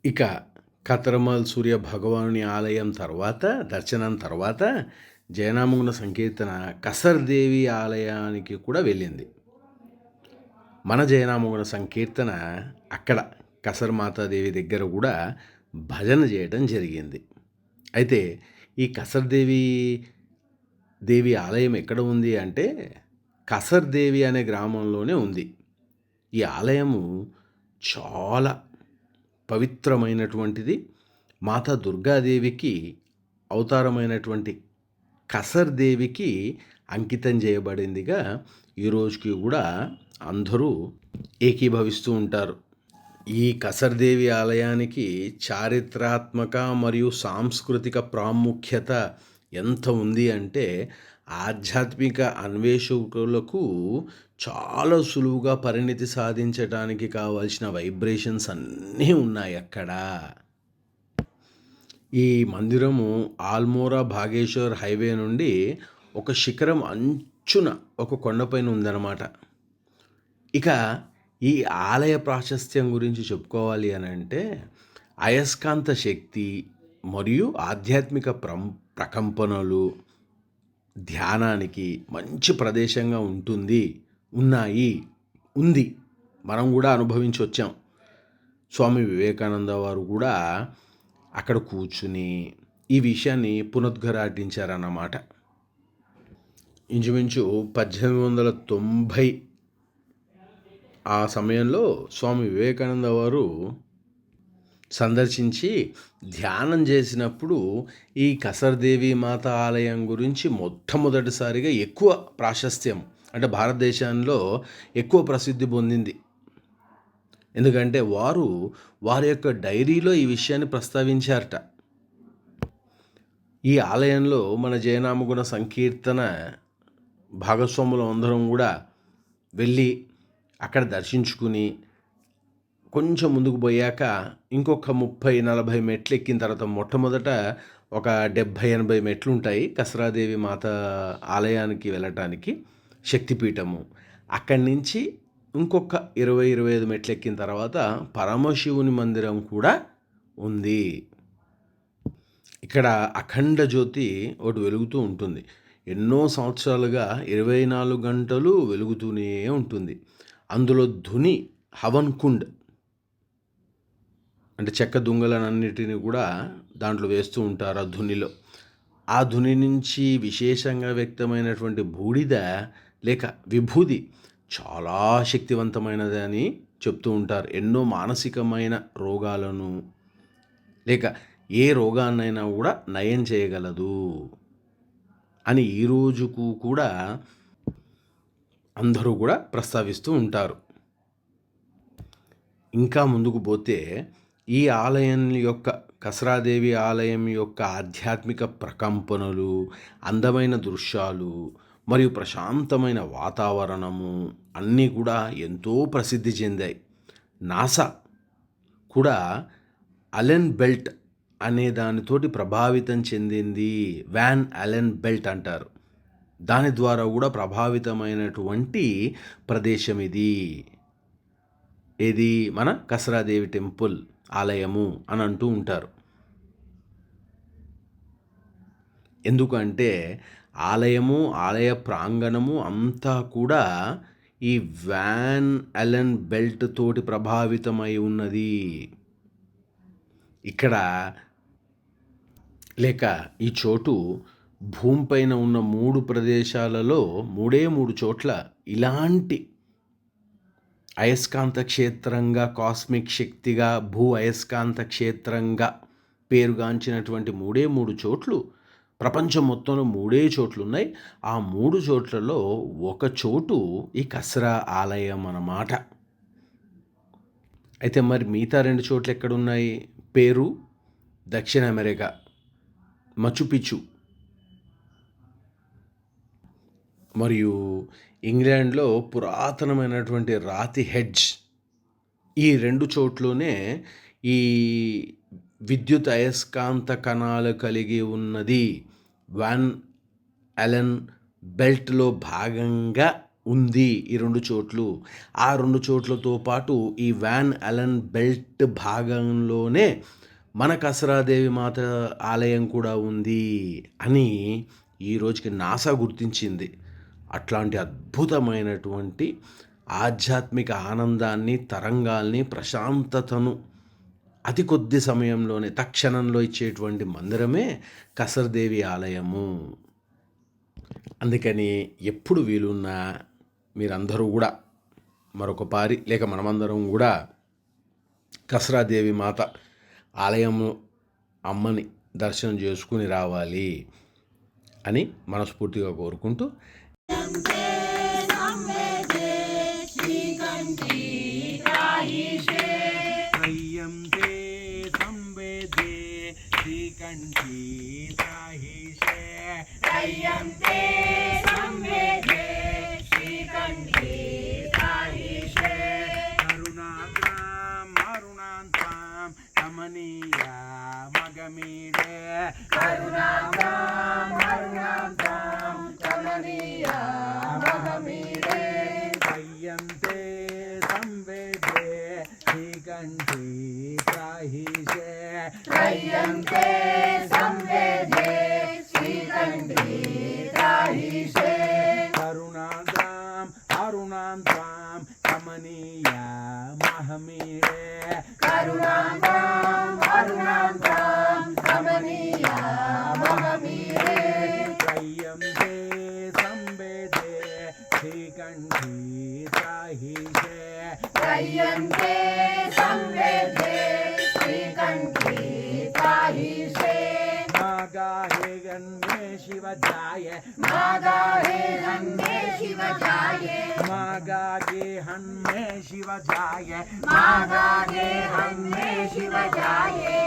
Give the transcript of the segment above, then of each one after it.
ఇక కతరమల్ సూర్య భగవానుని ఆలయం తర్వాత దర్శనం తర్వాత జయనామగుణ సంకీర్తన కసర్దేవి ఆలయానికి కూడా వెళ్ళింది. మన జయనామగుణ సంకీర్తన అక్కడ కసర్మాతాదేవి దగ్గర కూడా భజన చేయడం జరిగింది. అయితే ఈ దేవి ఆలయం ఎక్కడ ఉంది అంటే కసర్దేవి అనే గ్రామంలోనే ఉంది. ఈ ఆలయము చాలా పవిత్రమైనటువంటిది. మాతా దుర్గాదేవికి అవతారమైనటువంటి కసర్దేవికి అంకితం చేయబడిందిగా ఈ రోజుకి కూడా అందరూ ఏకీభవిస్తూ ఉంటారు. ఈ కసర్దేవి ఆలయానికి చారిత్రాత్మక మరియు సాంస్కృతిక ప్రాముఖ్యత ఎంత ఉంది అంటే ఆధ్యాత్మిక అన్వేషకులకు చాలా సులువుగా పరిణితి సాధించడానికి కావాల్సిన వైబ్రేషన్స్ అన్నీ ఉన్నాయి అక్కడ. ఈ మందిరము ఆల్మోరా భాగేశ్వర్ హైవే నుండి ఒక శిఖరం అంచున ఒక కొండపైన ఉందన్నమాట. ఇక ఈ ఆలయ ప్రాశస్త్యం గురించి చెప్పుకోవాలి అని అంటే అయస్కాంత శక్తి మరియు ఆధ్యాత్మిక ప్రకంపనలు ధ్యానానికి మంచి ప్రదేశంగా ఉంది. మనం కూడా అనుభవించి వచ్చాం. స్వామి వివేకానంద వారు కూడా అక్కడ కూర్చుని ఈ విషయాన్ని పునరుద్ఘాటించారన్నమాట. ఇంచుమించు 1890 ఆ సమయంలో స్వామి వివేకానంద వారు సందర్శించి ధ్యానం చేసినప్పుడు ఈ కసర్దేవి మాత ఆలయం గురించి మొట్టమొదటిసారిగా ఎక్కువ ప్రాశస్త్యం అంటే భారతదేశంలో ఎక్కువ ప్రసిద్ధి పొందింది. ఎందుకంటే వారి యొక్క డైరీలో ఈ విషయాన్ని ప్రస్తావించారట. ఈ ఆలయంలో మన జయనామగుణ సంకీర్తన భాగస్వాములు అందరం కూడా వెళ్ళి అక్కడ దర్శించుకుని కొంచెం ముందుకు పోయాక ఇంకొక 30-40 మెట్లు ఎక్కిన తర్వాత మొట్టమొదట ఒక 70-80 మెట్లు ఉంటాయి కసరాదేవి మాత ఆలయానికి వెళ్ళటానికి, శక్తిపీఠము. అక్కడి నుంచి ఇంకొక 20-25 మెట్లు ఎక్కిన తర్వాత పరమశివుని మందిరం కూడా ఉంది. ఇక్కడ అఖండ జ్యోతి ఒకటి వెలుగుతూ ఉంటుంది. ఎన్నో సంవత్సరాలుగా 24 గంటలు వెలుగుతూనే ఉంటుంది. అందులో ధుని హవన్ కుండ్ అంటే చెక్క దుంగలనన్నిటిని కూడా దాంట్లో వేస్తూ ఉంటారు. ఆ ధుని నుంచి విశేషంగా వ్యక్తమైనటువంటి బూడిద లేక విభూది చాలా శక్తివంతమైనది అని చెప్తూ ఉంటారు. ఎన్నో మానసికమైన రోగాలను లేక ఏ రోగాన్నైనా కూడా నయం చేయగలదు అని ఈ రోజుకు కూడా అందరూ కూడా ప్రస్తావిస్తూ ఉంటారు. ఇంకా ముందుకు పోతే ఈ ఆలయం యొక్క కసరాదేవి ఆలయం యొక్క ఆధ్యాత్మిక ప్రకంపనలు, అందమైన దృశ్యాలు మరియు ప్రశాంతమైన వాతావరణము అన్నీ కూడా ఎంతో ప్రసిద్ధి చెందాయి. నాసా కూడా అలెన్ బెల్ట్ అనే దానితోటి ప్రభావితం చెందింది. వాన్ అలెన్ బెల్ట్ అంటారు. దాని ద్వారా కూడా ప్రభావితమైనటువంటి ప్రదేశం ఇది మన కసరాదేవి టెంపుల్ ఆలయము అని అంటూ ఉంటారు. ఎందుకంటే ఆలయ ప్రాంగణము అంతా కూడా ఈ వాన్ అలెన్ బెల్ట్ తోటి ప్రభావితమై ఉన్నది. ఇక్కడ లేక ఈ చోటు భూమిపైన ఉన్న 3 ప్రదేశాలలో 3 చోట్ల ఇలాంటి అయస్కాంత క్షేత్రంగా, కాస్మిక్ శక్తిగా, భూ అయస్కాంత క్షేత్రంగా పేరుగాంచినటువంటి 3 చోట్లు ప్రపంచం మొత్తంలో 3 చోట్లు ఉన్నాయి. ఆ 3 చోట్లలో ఒక చోటు ఈ కసరా ఆలయం అన్నమాట. అయితే మరి మిగతా 2 చోట్లు ఎక్కడున్నాయి? పేరు, దక్షిణ అమెరికా మచుపిచు, మరియు ఇంగ్లాండ్లో పురాతనమైనటువంటి రాతి హెడ్జ్. ఈ 2 చోట్లోనే ఈ విద్యుత్ అయస్కాంత కణాలు కలిగి ఉన్నది. వాన్ అలెన్ బెల్ట్లో భాగంగా ఉంది ఈ 2 చోట్లు. ఆ 2 చోట్లతో పాటు ఈ వాన్ అలెన్ బెల్ట్ భాగంలోనే మన కసరాదేవి మాత ఆలయం కూడా ఉంది అని ఈ రోజుకి నాసా గుర్తించింది. అట్లాంటి అద్భుతమైనటువంటి ఆధ్యాత్మిక ఆనందాన్ని, తరంగాల్ని, ప్రశాంతతను అతి కొద్ది సమయంలోనే తక్షణంలో ఇచ్చేటువంటి మందిరమే కసరదేవి ఆలయము. అందుకని ఎప్పుడు వీలున్నా మీరందరూ కూడా మరొక పారి లేక మనమందరం కూడా కసరాదేవి మాత ఆలయము అమ్మని దర్శనం చేసుకుని రావాలి అని మనస్ఫూర్తిగా కోరుకుంటూ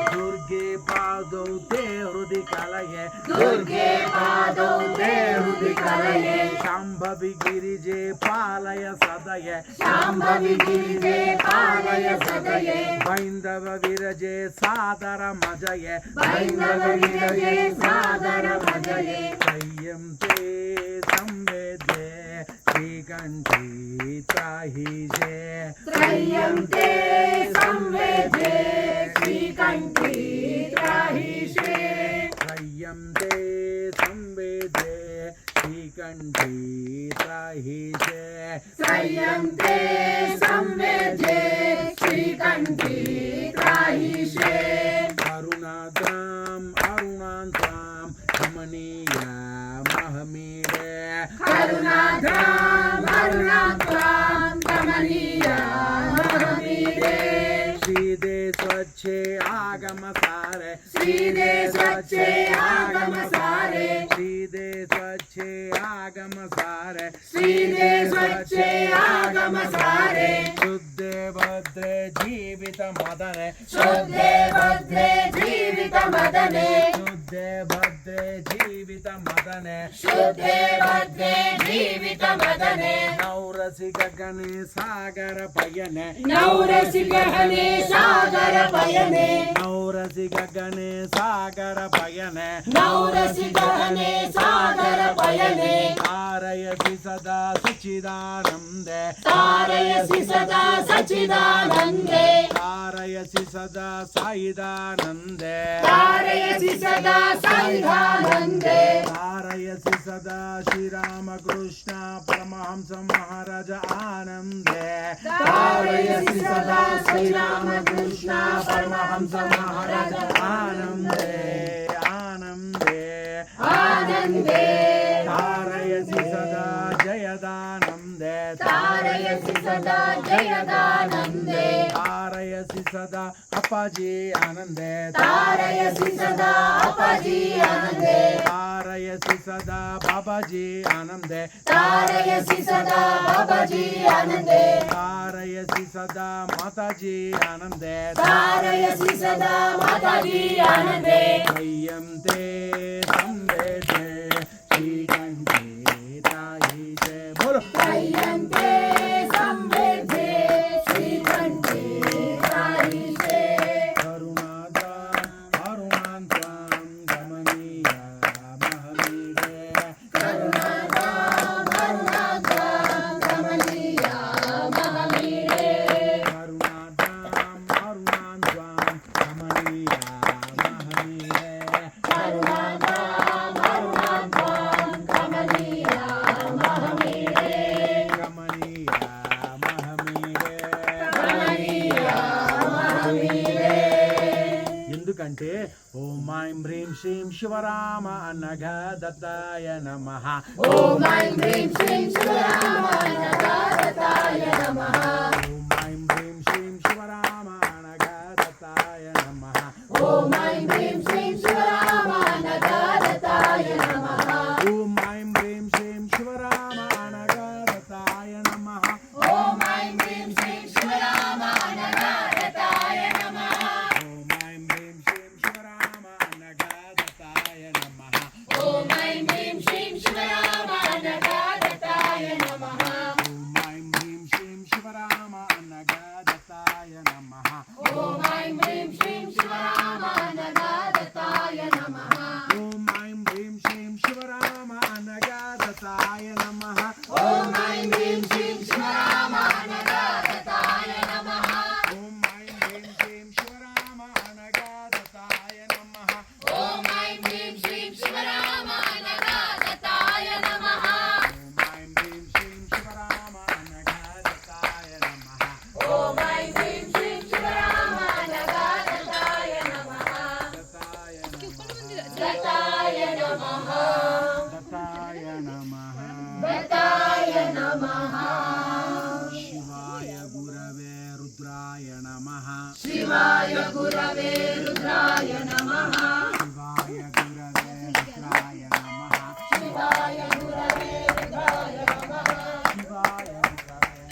दुर्गे पादौ ते हृदि कलये दुर्गे पादौ ते हृदि कलये शाम्भवी गिरिजे पालय सदये शाम्भवी गिरिजे पालय सदये बैन्दव विरजे सादर मजये बैन्दव विरजे सादर मजये त्रय्यं ते संवेदे श्रीकण्ठी त्राहीशे त्रय्यं ते संवेदे श्रीकण्ठी त्राहीशे त्रय्यं ते संवेदे श्रीकण्ठी त्राहीशे त्रय्यं ते संवेदे श्रीकण्ठी त्राहीशे करुणाद्राम् अरुणान्तां कमनीया महमीडे करुणाद्राम् अरुणान्तां कमनीया महमीडे श्रीदे स्वच्छे आगम सारे श्रीदे स्वच्छे आगम सारे श्रीदे स्वच्छे आगम सारे श्रीदे स्वच्छे आगम सारे शुद्धे भद्रे जीवित मदने शुद्धे भद्रे जीवित मदने शुद्धे भद्रे जीवित मदने शुद्धे भद्रे जीवित मदने नौरसि गगने सागर पयने नौरसि गगने सागर पयने नौरसि गगने सागर पयने नौरसि गगने सागर पयने तारयसि सदा सच्चिदानन्दे तारयसि सदा सच्चिदानन्दे तारयसि सदा साईदानन्दे तारयसि सदा साईदानन्दे तारयसि सदा श्रीरामकृष्ण परमहंस महाराज आनन्दे तारयसि सदा श्रीरामकृष्ण परमहंस महाराज आनन्दे आनन्दे आनन्दे तारयसि सदा जयदानन्दे तारयसि सदा जयदानन्दे तारयसि सदा अप्पाजी आनन्दे तारयसि सदा अप्पाजी आनन्दे तारयसि सदा बाबाजी आनन्दे तारयसि सदा बाबाजी आनन्दे तारयसि सदा माताजी आनन्दे तारयसि सदा माताजी आनन्दे त्रय्यं ते संवेदे श्रीकण्ठी त्राहीशे बोलो त्रय्यं ते संवेदे श्रीकण्ठी त्राहीशे करुणाद्राम् अरुणान्तां कमनीया महमीडे करुणाद्राम् अरुणान्तां ఎందుకంటే ఓం ఐం హ్రీం శ్రీం శివరామ అనఘదత్తాయ నమః. ఓం ఐం హ్రీం శ్రీం శివరామ అనఘదత్తాయ నమః. ఓం ఐం హ్రీం శ్రీం శివరామ అనఘదత్తాయ నమః. ఓం ఐం హ్రీం శ్రీం శివరామ అనఘదత్తాయ నమః. ఓం ఐం హ్రీం శ్రీం శివరామ అనఘదత్తాయ నమః. ఓం ఐం హ్రీం శ్రీం శివరామ అనఘదత్తాయ నమః. ఓం ఐం హ్రీం శ్రీం శివరామ అనఘదత్తాయ నమః. ఓం ఐం హ్రీం శ్రీం శివరామ అనఘదత్తాయ నమః. ఓం ఐం హ్రీం శ్రీం శివరామ అనఘదత్తాయ నమః. ఓం ఐం హ్రీం శ్రీం శివరామ అనఘదత్తాయ నమః. ఓం ఐం హ్రీం శ్రీం శివరామ అనఘదత్తాయ నమః. ఓం ఐం హ్రీం శ్రీం శివరామ అనఘదత్తాయ నమః. ఓం ఐం హ్రీం శ్రీం శివరామ అనఘదత్తాయ నమః. ఓం ఐం హ్రీం శ్రీం శివరామ అనఘదత్తాయ నమః. ఓం ఐం హ్రీం శ్రీం శివరామ అనఘదత్తాయ నమః. ఓం ఐం హ్రీం శ్రీం శివరామ అనఘదత్తాయ నమః. దత్తాయ నమః. దత్తాయ నమః. దత్తాయ నమః. శివాయ గురవే రుద్రాయ నమః. శివాయ గురవే రుద్రాయ నమః. శివాయ గురవే రుద్రాయ నమః. శివాయ గురవే రుద్రాయ నమః. శివాయ గురవే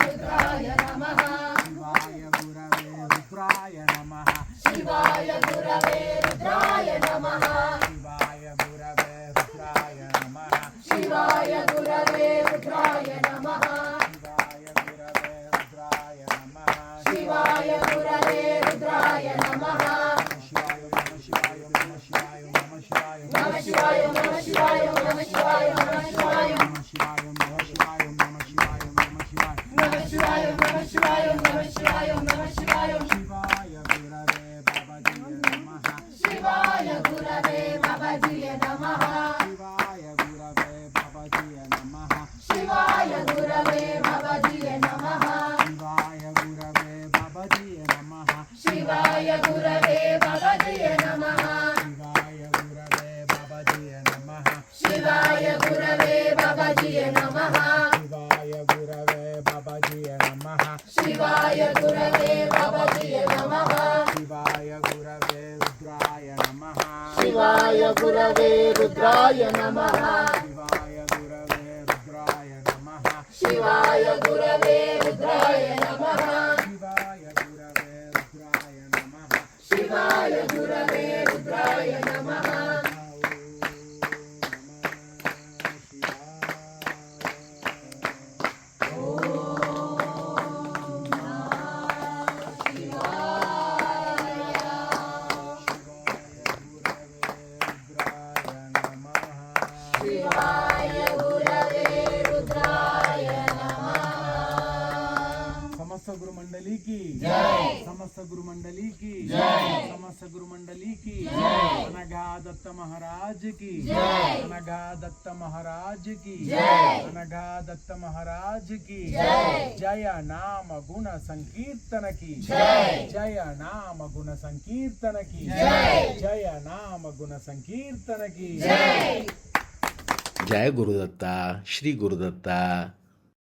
రుద్రాయ నమః. శివాయ గురవే రుద్రాయ నమః. శివాయ గురవే రుద్రాయ నమః. శివాయ గురవే రుద్రాయ నమః. శివాయ గురవే రుద్రాయ నమః. శివాయ గురవే రుద్రాయ నమః. శివాయ గురవే రుద్రాయ నమః. నమ శివాయ నమ శివాయ నమ శివాయ నమ శివాయ. నమ శివాయ నమ శివాయ నమ శివాయ నమ శివాయ. నమ శివాయ నమ శివాయ నమ శివాయ నమ శివాయ. శివాయ గురవే బాబాజీ నమః. శివాయ గురవే బాబాజీ నమః. శివాయ గురవే బాబాజీ నమః. శివాయ గురవే బాబాజీ నమః. శివాయ గురవే బాబాజీ నమః. శివాయ గురవే బాబాజీ నమః. శివాయ గురవే బాబాజీ నమః. శివాయ గురవే బాబాజీ నమః. శివాయ గురవే బాబాజీ నమః. శివాయ గురవే రుద్రాయ నమః. శివాయ గురవే రుద్రాయ నమః. శివాయ గురవే రుద్రాయ నమః. శివాయ గురవే రుద్రాయ నమః. శివాయ గురవే రుద్రాయ నమః. సమస్త గురు మండలి की జై. समस्त गुरु मंडली की जय. समस्त गुरु मंडली की जय. अनघा दत्त महाराज की जय. अनघा दत्त महाराज की जय. अनघा दत्त महाराज की जय. जय नाम गुण संकीर्तन की जय. जय नाम गुण संकीर्तन की जय. जय नाम गुण संकीर्तन की जय. जय गुरुदत्ता, श्री गुरुदत्ता.